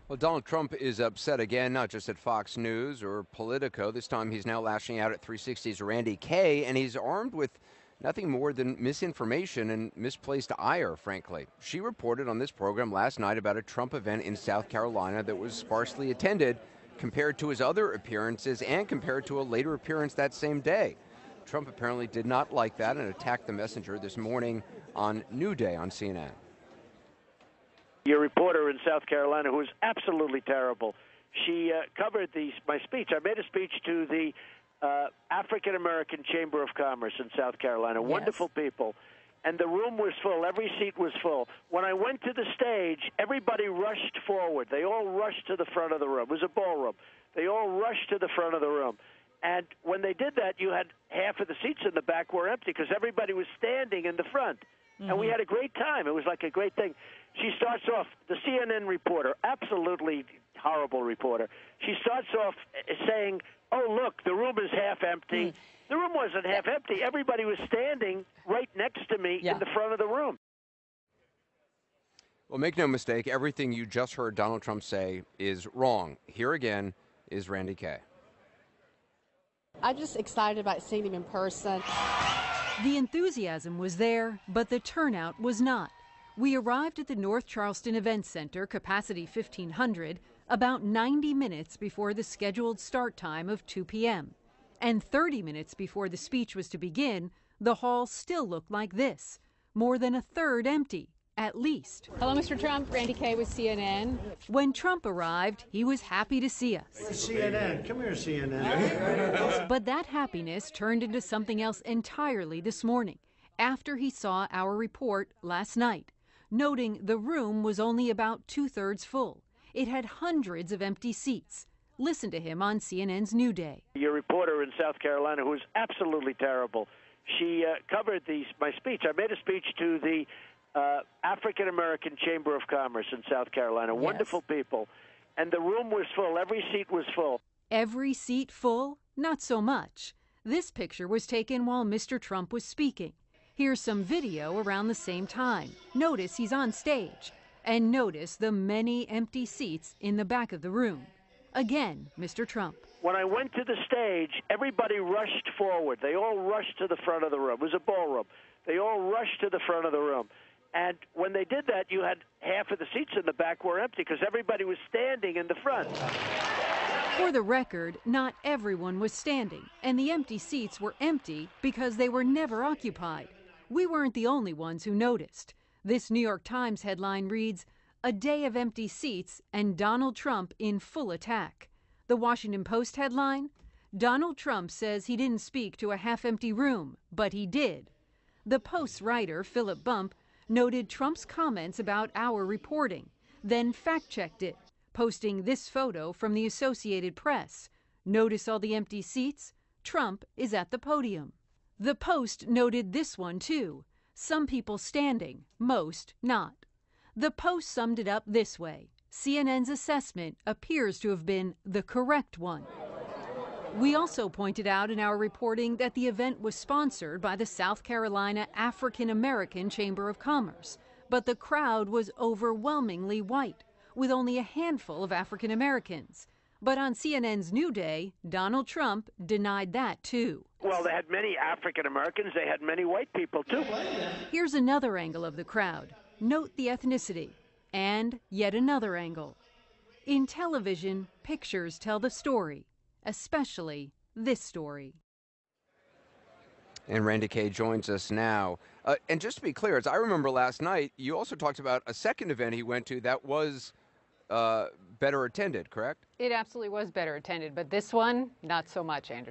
Well, Donald Trump is upset again, not just at Fox News or Politico. This time he's now lashing out at 360's Randy Kay, and he's armed with nothing more than misinformation and misplaced ire, frankly. She reported on this program last night about a Trump event in South Carolina that was sparsely attended compared to his other appearances and compared to a later appearance that same day. Trump apparently did not like that and attacked the messenger this morning on New Day on CNN. Your reporter in South Carolina, who was absolutely terrible. She covered my speech. I made a speech to the African American Chamber of Commerce in South Carolina. Yes. Wonderful people. And the room was full. Every seat was full. When I went to the stage, everybody rushed forward. They all rushed to the front of the room. It was a ballroom. They all rushed to the front of the room. And when they did that, you had half of the seats in the back were empty because everybody was standing in the front. Mm-hmm. And we had a great time. It was like a great thing. She starts off, the CNN reporter, absolutely horrible reporter. She starts off saying, oh, look, the room is half empty. The room wasn't half empty. Everybody was standing right next to me in the front of the room. Well, make no mistake, everything you just heard Donald Trump say is wrong. Here again is Randy Kay. I'm just excited about seeing him in person. The enthusiasm was there, but the turnout was not. We arrived at the North Charleston Event Center, capacity 1,500, about 90 minutes before the scheduled start time of 2 p.m. And 30 minutes before the speech was to begin, the hall still looked like this, more than a third empty, at least. Hello, Mr. Trump. Randy Kay with CNN. When Trump arrived, he was happy to see us. CNN. Come here, CNN. But that happiness turned into something else entirely this morning, after he saw our report last night, noting the room was only about two-thirds full. It had hundreds of empty seats. Listen to him on CNN's New Day. Your reporter in South Carolina, who was absolutely terrible, she covered my speech. I made a speech to the African American Chamber of Commerce in South Carolina. Yes. Wonderful people. And the room was full. Every seat was full. Every seat full? Not so much. This picture was taken while Mr. Trump was speaking. Here's some video around the same time. Notice he's on stage. And notice the many empty seats in the back of the room. Again, Mr. Trump. When I went to the stage, everybody rushed forward. They all rushed to the front of the room. It was a ballroom. They all rushed to the front of the room. And when they did that, you had half of the seats in the back were empty because everybody was standing in the front. For the record, not everyone was standing, and the empty seats were empty because they were never occupied. We weren't the only ones who noticed. This New York Times headline reads, "A day of empty seats and Donald Trump in full attack." The Washington Post headline, "Donald Trump says he didn't speak to a half-empty room, but he did." The Post's writer, Philip Bump, noted Trump's comments about our reporting, then fact-checked it, posting this photo from the Associated Press. Notice all the empty seats? Trump is at the podium. The Post noted this one, too. Some people standing, most not. The Post summed it up this way. CNN's assessment appears to have been the correct one. We also pointed out in our reporting that the event was sponsored by the South Carolina African American Chamber of Commerce, but the crowd was overwhelmingly white, with only a handful of African Americans. But on CNN's New Day, Donald Trump denied that, too. Well, they had many African Americans. They had many white people, too. Here's another angle of the crowd. Note the ethnicity. And yet another angle. In television, pictures tell the story, especially this story. And Randy Kay joins us now. And just to be clear, as I remember last night, you also talked about a second event he went to that was better attended, correct? It absolutely was better attended, but this one, not so much, Andrew.